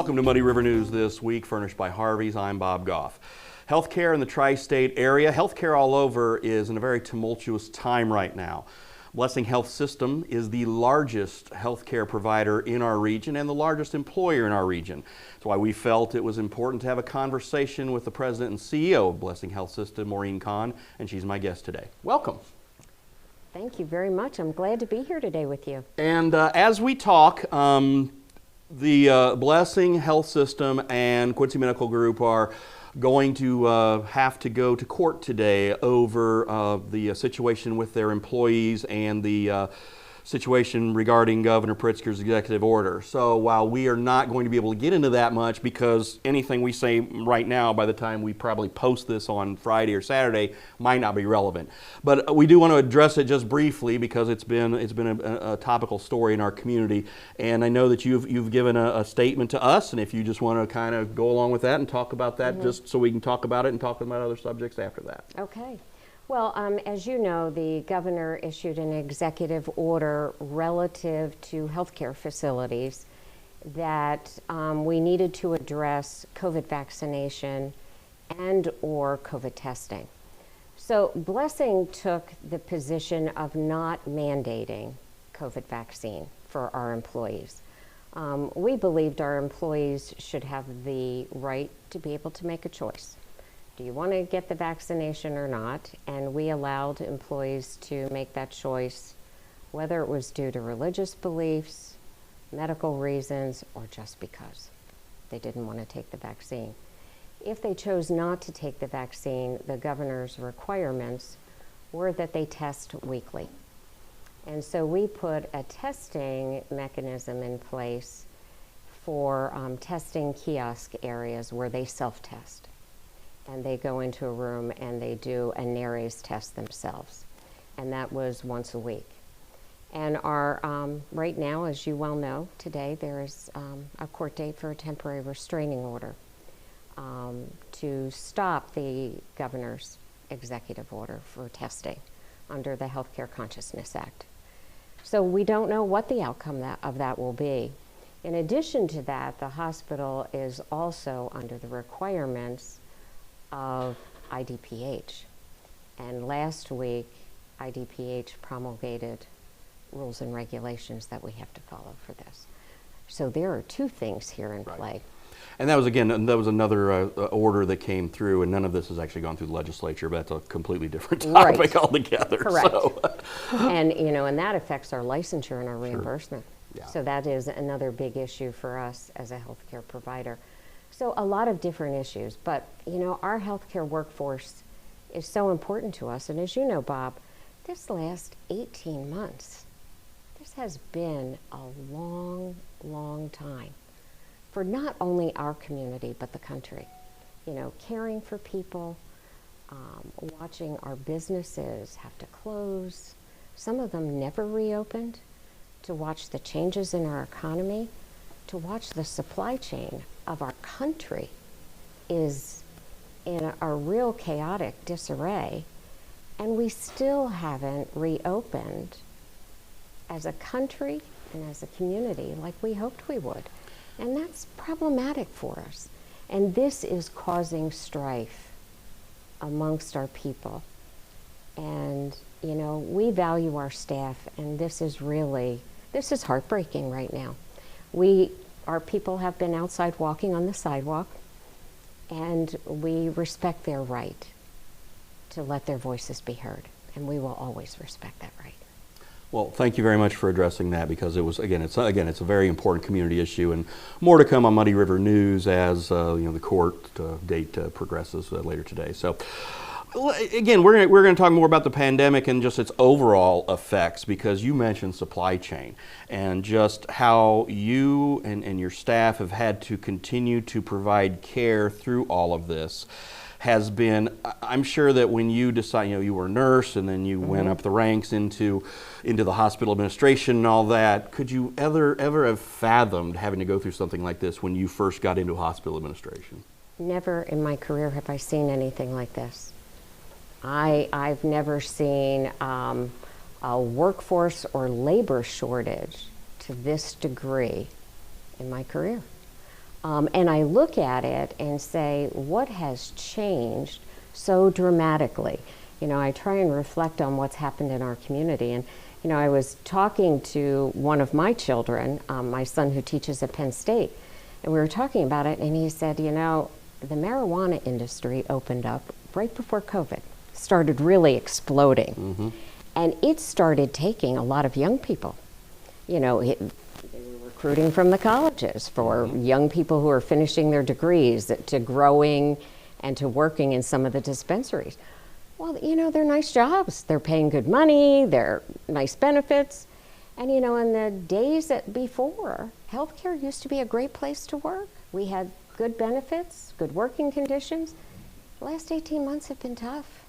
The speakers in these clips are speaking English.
Welcome to Muddy River News this week, furnished by Harvey's. I'm Bob Goff. Healthcare in the tri-state area, healthcare all over, is in a very tumultuous time right now. Blessing Health System is the largest healthcare provider in our region and the largest employer in our region. That's why we felt it was important to have a conversation with the president and CEO of Blessing Health System, Kahn, and she's my guest today. Welcome. Thank you very much. I'm glad to be here today with you. And as we talk, the Blessing Health System and Quincy Medical Group are going to have to go to court today over the situation with their employees and the situation regarding Governor Pritzker's executive order. So while we are not going to be able to get into that much, because anything we say right now, by the time we probably post this on Friday or Saturday, might not be relevant. But we do want to address it just briefly because it's been a topical story in our community. And I know that you've given a statement to us, and if you just want to kind of go along with that and talk about that, just so we can talk about it and talk about other subjects after that. Okay. Well, as you know, the governor issued an executive order relative to healthcare facilities that we needed to address COVID vaccination and or COVID testing. So Blessing took the position of not mandating COVID vaccine for our employees. We believed our employees should have the right to be able to make a choice. Do you want to get the vaccination or not? And we allowed employees to make that choice, whether it was due to religious beliefs, medical reasons, or just because they didn't want to take the vaccine. If they chose not to take the vaccine, the governor's requirements were that they test weekly. And so we put a testing mechanism in place for testing kiosk areas where they self-test. And they go into a room and they do a NARES test themselves. And that was once a week. And our, right now, as you well know, today there is a court date for a temporary restraining order to stop the governor's executive order for testing under the Healthcare Consciousness Act. So we don't know what the outcome of that will be. In addition to that, the hospital is also under the requirements of IDPH. And last week, IDPH promulgated rules and regulations that we have to follow for this. So there are two things here in play. And that was, again, that was another order that came through, and none of this has actually gone through the legislature, but that's a completely different topic altogether. Correct. So. And, you know, and that affects our licensure and our reimbursement. Yeah. So that is another big issue for us as a healthcare provider. So a lot of different issues, but you know, our healthcare workforce is so important to us. And as you know, Bob, this last 18 months, this has been a long, long time for not only our community, but the country. You know, caring for people, watching our businesses have to close. Some of them never reopened, to watch the changes in our economy, to watch the supply chain of our country is in a real chaotic disarray, and we still haven't reopened as a country and as a community like we hoped we would. And that's problematic for us. And this is causing strife amongst our people. And, you know, we value our staff, and this is heartbreaking right now. Our people have been outside walking on the sidewalk, and we respect their right to let their voices be heard, and we will always respect that right. Well, thank you very much for addressing that, because it was it's a very important community issue, and more to come on Muddy River News as the court date progresses later today. So. Again, we're going to talk more about the pandemic and just its overall effects, because you mentioned supply chain and just how you and your staff have had to continue to provide care through all of this. Has been, I'm sure that when you decide, you were a nurse and then you went up the ranks into the hospital administration and all that, could you ever have fathomed having to go through something like this when you first got into hospital administration? Never in my career have I seen anything like this. I've never seen a workforce or labor shortage to this degree in my career. And I look at it and say, what has changed so dramatically? You know, I try and reflect on what's happened in our community. And, you know, I was talking to one of my children, my son who teaches at Penn State, and we were talking about it, and he said, you know, the marijuana industry opened up right before COVID, started really exploding. Mm-hmm. And it started taking a lot of young people. You know, they were recruiting from the colleges for young people who are finishing their degrees to growing and to working in some of the dispensaries. Well, you know, they're nice jobs. They're paying good money. They're nice benefits. And, you know, in the days before, healthcare used to be a great place to work. We had good benefits, good working conditions. The last 18 months have been tough.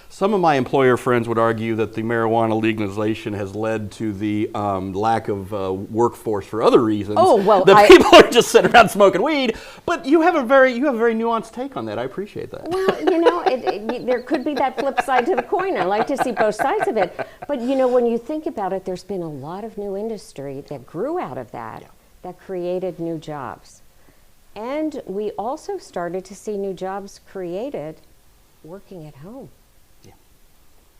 Some of my employer friends would argue that the marijuana legalization has led to the lack of workforce for other reasons. Oh, well, that people are just sitting around smoking weed. But you have a very nuanced take on that. I appreciate that. Well, you know, there could be that flip side to the coin. I like to see both sides of it. But, you know, when you think about it, there's been a lot of new industry that grew out of that, that created new jobs. And we also started to see new jobs created working at home.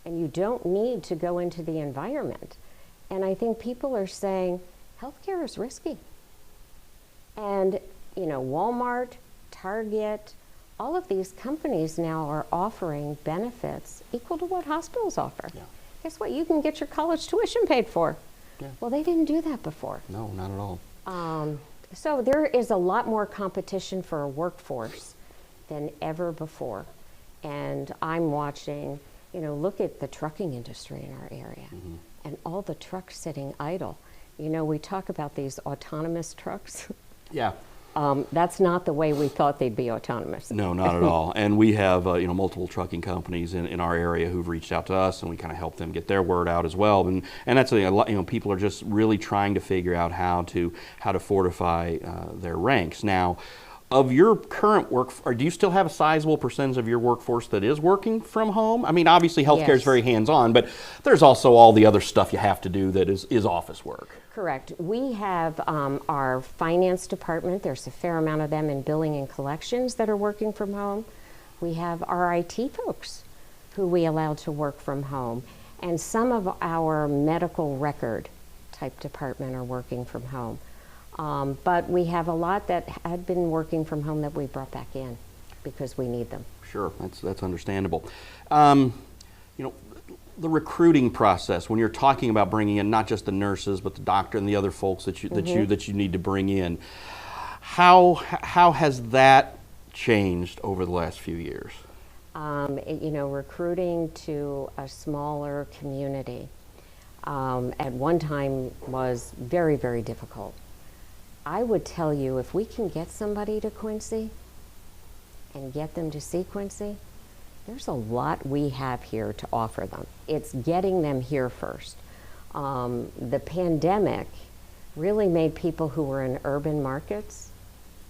And you don't need to go into the environment. And I think people are saying, healthcare is risky. And, you know, Walmart, Target, all of these companies now are offering benefits equal to what hospitals offer. Yeah. Guess what? You can get your college tuition paid for. Yeah. Well, they didn't do that before. No, not at all. So there is a lot more competition for a workforce than ever before. And I'm watching, you know, look at the trucking industry in our area and all the trucks sitting idle. You know, we talk about these autonomous trucks. Yeah. That's not the way we thought they'd be autonomous. No, not at all. And we have you know, multiple trucking companies in our area who've reached out to us, and we kind of help them get their word out as well. And that's a lot. You know, people are just really trying to figure out how to fortify their ranks. Now, of your current work, or do you still have a sizable percentage of your workforce that is working from home? I mean, obviously healthcare is very hands-on, but there's also all the other stuff you have to do that is office work. Correct. We have our finance department. There's a fair amount of them in billing and collections that are working from home. We have our IT folks who we allow to work from home. And some of our medical record type department are working from home. But we have a lot that had been working from home that we brought back in because we need them. Sure, that's understandable. You know, the recruiting process, when you're talking about bringing in not just the nurses but the doctor and the other folks that you need to bring in, how has that changed over the last few years? You know, recruiting to a smaller community at one time was very, very difficult. I would tell you, if we can get somebody to Quincy and get them to see Quincy, there's a lot we have here to offer them. It's getting them here first. The pandemic really made people who were in urban markets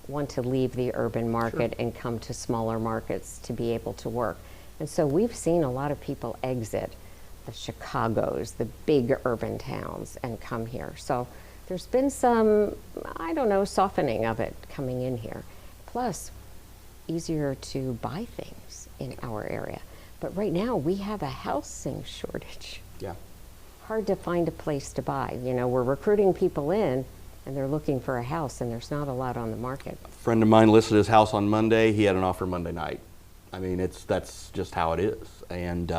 want to leave the urban market and come to smaller markets to be able to work. And so we've seen a lot of people exit the Chicagos, the big urban towns, and come here. So there's been some, I don't know, softening of it coming in here. Plus, easier to buy things in our area. But right now, we have a housing shortage. Yeah. Hard to find a place to buy. You know, we're recruiting people in, and they're looking for a house, and there's not a lot on the market. A friend of mine listed his house on Monday. He had an offer Monday night. I mean, that's just how it is. And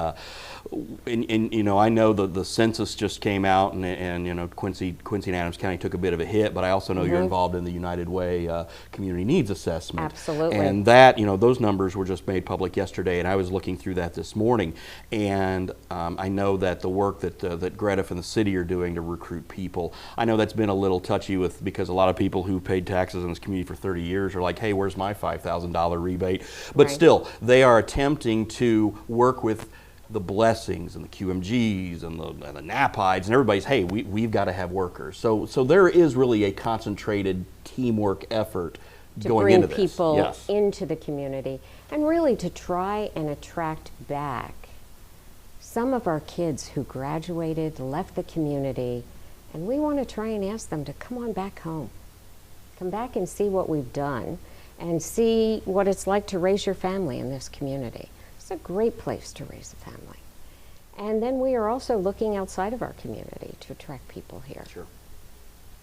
you know, I know the census just came out, and you know, Quincy and Adams County took a bit of a hit, but I also know you're involved in the United Way Community Needs Assessment. Absolutely. And that, you know, those numbers were just made public yesterday, and I was looking through that this morning. And I know that the work that Gretiff and the city are doing to recruit people, I know that's been a little touchy because a lot of people who paid taxes in this community for 30 years are like, hey, where's my $5,000 rebate? But still, they are attempting to work with the Blessings and the QMGs and the NAPIDs and everybody's, hey, we've got to have workers. So there is really a concentrated teamwork effort going into this. To bring people into the community and really to try and attract back some of our kids who graduated, left the community, and we want to try and ask them to come on back home. Come back and see what we've done and see what it's like to raise your family in this community. It's a great place to raise a family. And then we are also looking outside of our community to attract people here. Sure.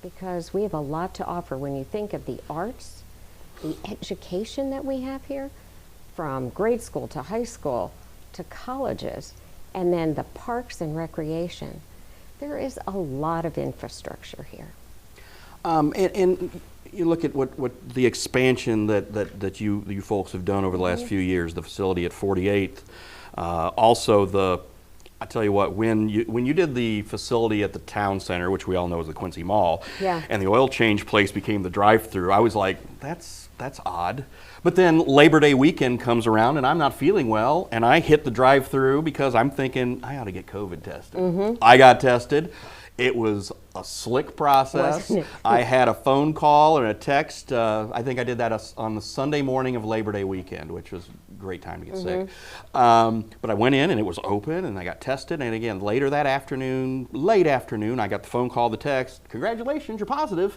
Because we have a lot to offer. When you think of the arts, the education that we have here, from grade school to high school to colleges, and then the parks and recreation, there is a lot of infrastructure here. And you look at what the expansion that you folks have done over the last few years, the facility at 48th, also I tell you what, when you did the facility at the town center, which we all know is the Quincy Mall, and the oil change place became the drive-through, I was like, that's odd. But then Labor Day weekend comes around and I'm not feeling well, and I hit the drive-through because I'm thinking I ought to get COVID tested. I got tested. It was a slick process. I had a phone call and a text. I think I did that on the Sunday morning of Labor Day weekend, which was a great time to get sick. But I went in and it was open and I got tested. And again, later that afternoon, late afternoon, I got the phone call, the text, congratulations, you're positive.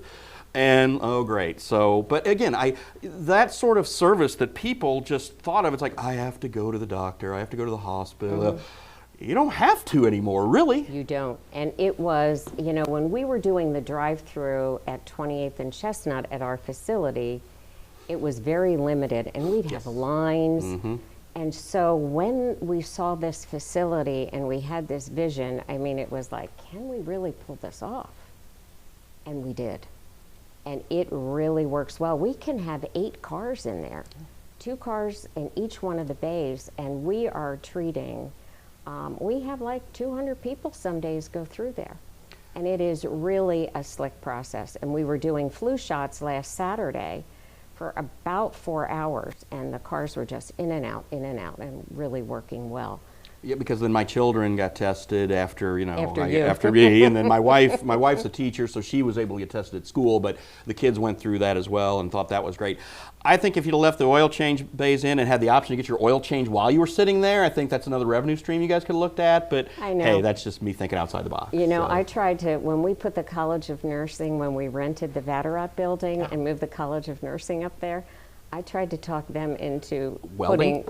And oh, great. So, but again, that sort of service that people just thought of, it's like, I have to go to the doctor, I have to go to the hospital. You don't have to anymore, really. You don't. And it was, when we were doing the drive-through at 28th and Chestnut at our facility, it was very limited, and we'd have lines. And so when we saw this facility and we had this vision, I mean, it was like, can we really pull this off? And we did. And it really works well. We can have 8 cars in there, 2 cars in each one of the bays, and we are treating... we have like 200 people some days go through there. And it is really a slick process. And we were doing flu shots last Saturday for about 4 hours, and the cars were just in and out, and really working well. Yeah, because then my children got tested after me, and then my wife's a teacher, so she was able to get tested at school, but the kids went through that as well and thought that was great. I think if you'd have left the oil change bays in and had the option to get your oil change while you were sitting there, I think that's another revenue stream you guys could have looked at, but hey, that's just me thinking outside the box. I tried to, when we put the College of Nursing, when we rented the Vatterott building and moved the College of Nursing up there, I tried to talk them into welding?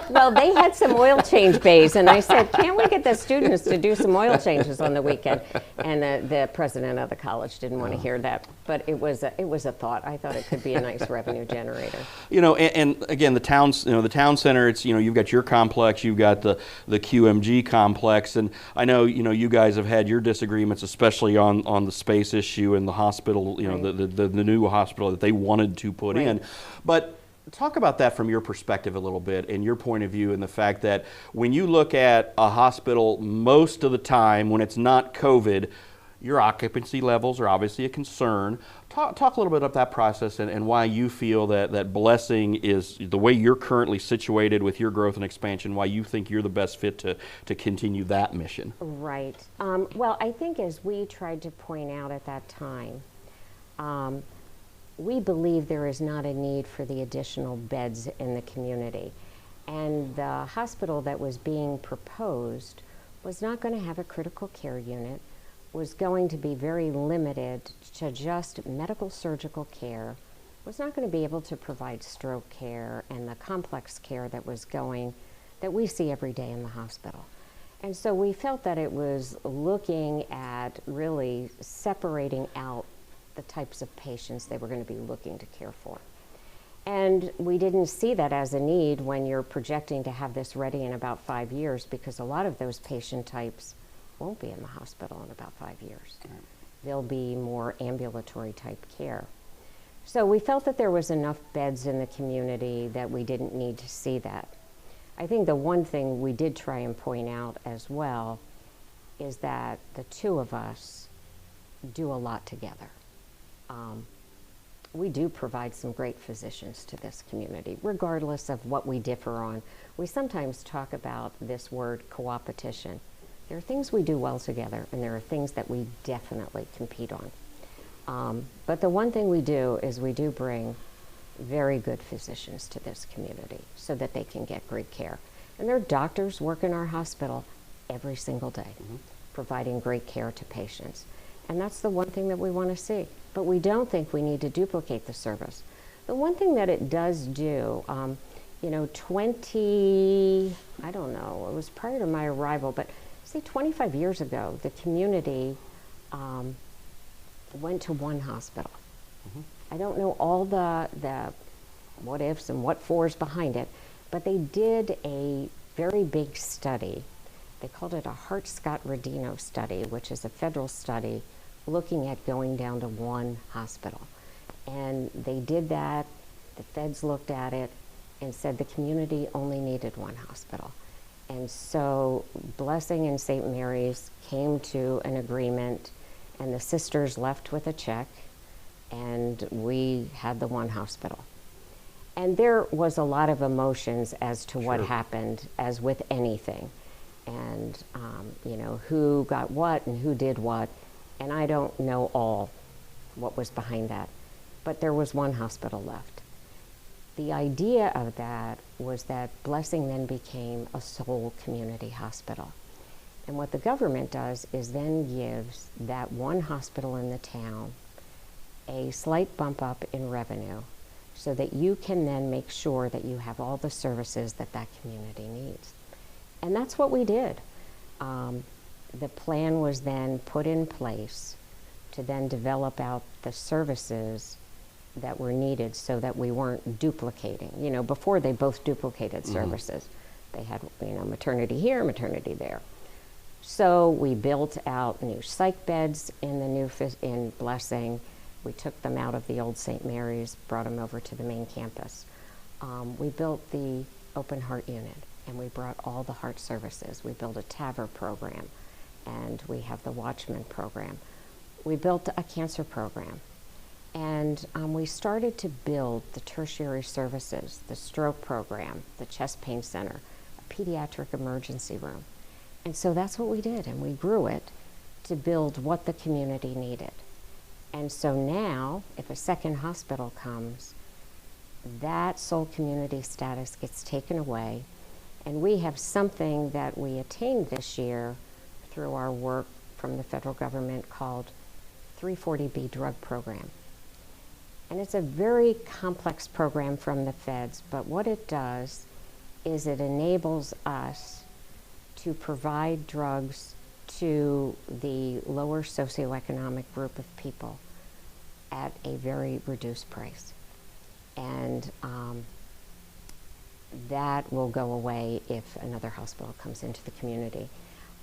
Well, they had some oil change bays, and I said, can't we get the students to do some oil changes on the weekend? And the president of the college didn't want to hear that, but it was a thought. I thought it could be a nice revenue generator. And again, the town center, it's, you've got your complex, you've got the QMG complex, and I know, you guys have had your disagreements, especially on the space issue and the hospital, the new hospital that they wanted to put in. But talk about that from your perspective a little bit and your point of view, and the fact that when you look at a hospital, most of the time when it's not COVID, your occupancy levels are obviously a concern. Talk a little bit about that process and why you feel that Blessing is, the way you're currently situated with your growth and expansion, why you think you're the best fit to continue that mission. Right. Well, I think as we tried to point out at that time, we believe there is not a need for the additional beds in the community. And the hospital that was being proposed was not going to have a critical care unit, was going to be very limited to just medical surgical care, was not going to be able to provide stroke care and the complex care that we see every day in the hospital. And so we felt that it was looking at really separating out the types of patients they were going to be looking to care for. And we didn't see that as a need when you're projecting to have this ready in about 5 years, because a lot of those patient types won't be in the hospital in about 5 years. They'll be more ambulatory type care. So we felt that there was enough beds in the community that we didn't need to see that. I think the one thing we did try and point out as well is that the two of us do a lot together. We do provide some great physicians to this community, regardless of what we differ on. We sometimes talk about this word coopetition. There are things we do well together, and there are things that we definitely compete on. But the one thing we do is we do bring very good physicians to this community so that they can get great care. And there are doctors work in our hospital every single day, providing great care to patients. And that's the one thing that we want to see. But we don't think we need to duplicate the service. The one thing that it does do, you know, I don't know, it was prior to my arrival, but say 25 years ago, the community went to one hospital. Mm-hmm. I don't know all the what ifs and what fors behind it, but they did a very big study. They called it a Hart-Scott-Rodino study, which is a federal study looking at going down to one hospital. And they did that, the feds looked at it and said the community only needed one hospital. And so Blessing and St. Mary's came to an agreement, and the sisters left with a check, and we had the one hospital. And there was a lot of emotions as to what happened, as with anything. And, you know, who got what and who did what. And I don't know all what was behind that. But there was one hospital left. The idea of that was that Blessing then became a sole community hospital. And what the government does is then gives that one hospital in the town a slight bump up in revenue so that you can then make sure that you have all the services that that community needs. And that's what we did. The plan was then put in place to then develop out the services that were needed so that we weren't duplicating. You know, before they both duplicated services. They had, you know, maternity here, maternity there. So we built out new psych beds in the new in Blessing. We took them out of the old St. Mary's, brought them over to the main campus. We built the open heart unit, and we brought all the heart services. We built a TAVR program, and we have the Watchman program. We built a cancer program, and we started to build the tertiary services, the stroke program, the chest pain center, a pediatric emergency room. And so that's what we did, and we grew it to build what the community needed. And so now, if a second hospital comes, that sole community status gets taken away, and we have something that we attained this year through our work from the federal government called 340B drug program. And it's a very complex program from the feds, but what it does is it enables us to provide drugs to the lower socioeconomic group of people at a very reduced price. And that will go away if another hospital comes into the community.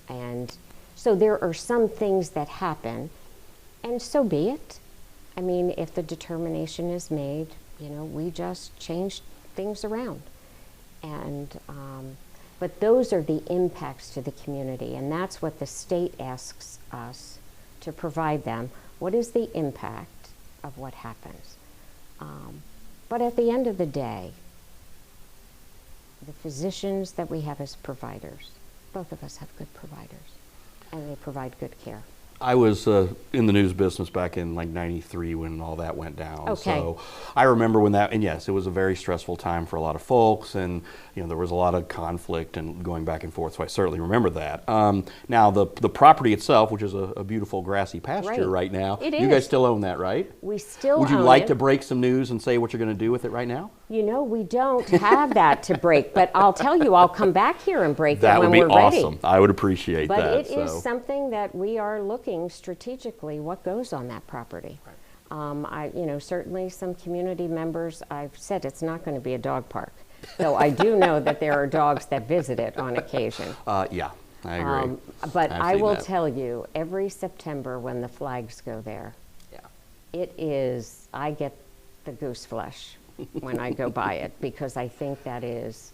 And so there are some things that happen, and so be it. I mean, if the determination is made, you know, we just change things around. And but those are the impacts to the community, and that's what the state asks us to provide them. What is the impact of what happens? But at the end of the day, the physicians that we have as providers, both of us have good providers, and they provide good care. I was in the news business back in like '93 when all that went down. Okay. So I remember when that, and yes, it was a very stressful time for a lot of folks, and you know there was a lot of conflict and going back and forth. So I certainly remember that. Now the property itself, which is a beautiful grassy pasture right now, It you is. guys still own that, right? We still Would you own like it. to break some news and say what you're going to do with it right now? You know, we don't have that to break, but I'll tell you, I'll come back here and break That it would when be we're ready. awesome. I would appreciate But that. it is something that we are looking strategically what goes on that property. Right. You know, certainly some community members, I've said it's not going to be a dog park, though I do know that there are dogs that visit it on occasion. Yeah, I agree. But I've I seen will that. tell you, every September when the flags go there, it is, I get the goose flesh when I go by it, because I think that is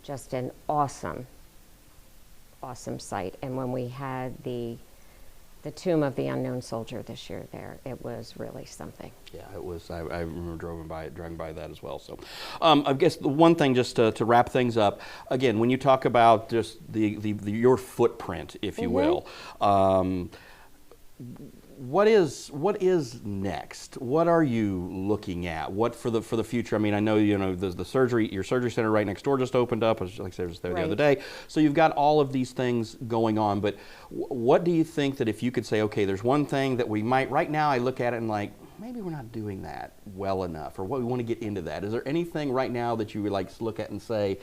just an awesome, awesome sight. And when we had the tomb of the unknown soldier this year there, it was really something. Yeah, it was. I remember driving by that as well. So, I guess the one thing, just to wrap things up, again, when you talk about just your footprint, if you will, what is next? What are you looking at? What for the future? I mean, I know the surgery, your surgery center right next door just opened up. I was like I said, I was there the other day. So you've got all of these things going on. But what do you think that if you could say, okay, there's one thing that we might right now, I look at it and like maybe we're not doing that well enough, or what we want to get into that. Is there anything right now that you would like to look at and say,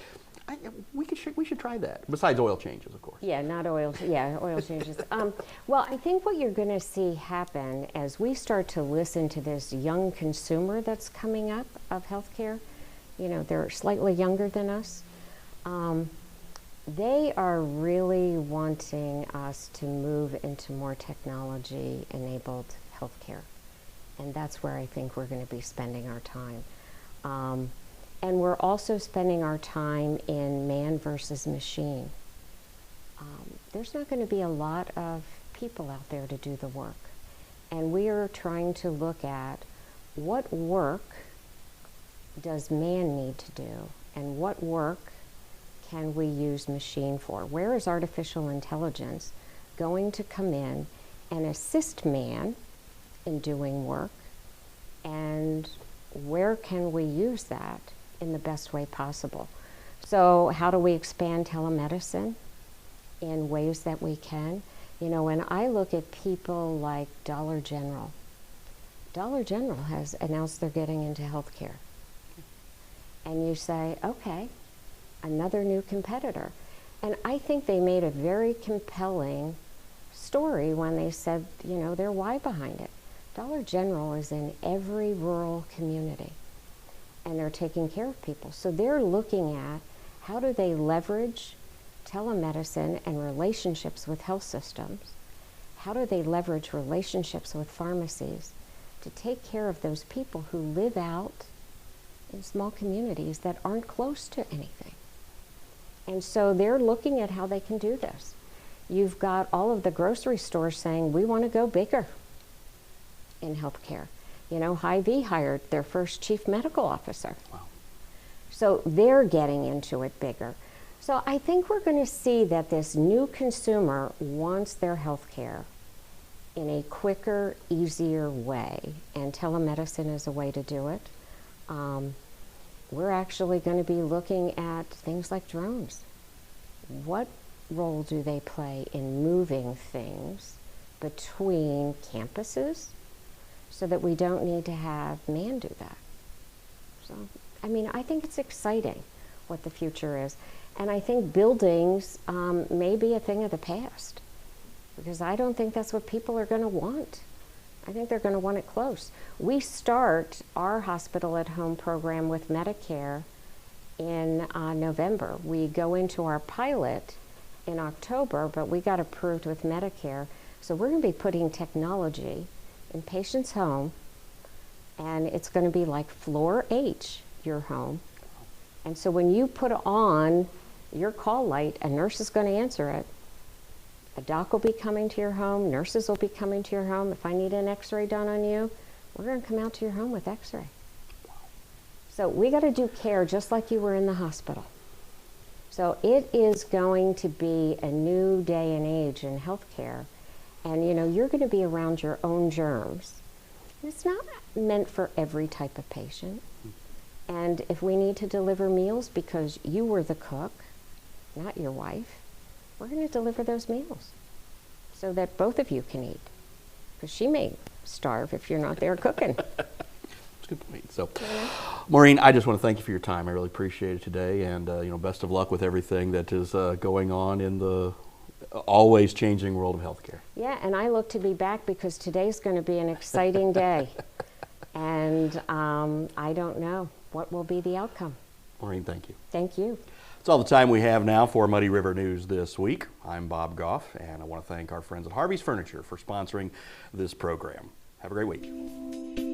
we should try that, besides oil changes, of course? Yeah, not oil. Yeah, oil changes. Well, I think what you're going to see happen as we start to listen to this young consumer that's coming up of healthcare, they're slightly younger than us. They are really wanting us to move into more technology-enabled healthcare, and that's where I think we're going to be spending our time. And we're also spending our time in man versus machine. There's not going to be a lot of people out there to do the work. And we are trying to look at what work does man need to do, and what work can we use machine for? Where is artificial intelligence going to come in and assist man in doing work, and where can we use that in the best way possible? So how do we expand telemedicine in ways that we can? When I look at people like Dollar General has announced they're getting into healthcare. And you say, okay, another new competitor. And I think they made a very compelling story when they said, their why behind it. Dollar General is in every rural community, and they're taking care of people. So they're looking at how do they leverage telemedicine and relationships with health systems? How do they leverage relationships with pharmacies to take care of those people who live out in small communities that aren't close to anything? And so they're looking at how they can do this. You've got all of the grocery stores saying, we want to go bigger in healthcare. Hy-Vee hired their first chief medical officer. Wow. So they're getting into it bigger. So I think we're going to see that this new consumer wants their healthcare in a quicker, easier way, and telemedicine is a way to do it. We're actually going to be looking at things like drones. What role do they play in moving things between campuses so that we don't need to have man do that? So, I think it's exciting what the future is. And I think buildings may be a thing of the past, because I don't think that's what people are going to want. I think they're going to want it close. We start our hospital at home program with Medicare in November. We go into our pilot in October, but we got approved with Medicare. So we're going to be putting technology in patients' home, and it's going to be like floor H, your home. And so when you put on your call light, a nurse is going to answer it. A doc will be coming to your home, nurses will be coming to your home. If I need an x-ray done on you, we're going to come out to your home with x-ray. So we got to do care just like you were in the hospital. So it is going to be a new day and age in healthcare. And you're going to be around your own germs. It's not meant for every type of patient. And if we need to deliver meals because you were the cook, not your wife, we're going to deliver those meals so that both of you can eat. Because she may starve if you're not there cooking. That's a good point. So, Maureen, I just want to thank you for your time. I really appreciate it today. And, best of luck with everything that is going on in the always changing world of healthcare. Yeah, and I look to be back because today's going to be an exciting day. And I don't know what will be the outcome. Maureen, thank you. Thank you. That's all the time we have now for Muddy River News this week. I'm Bob Goff, and I want to thank our friends at Harvey's Furniture for sponsoring this program. Have a great week.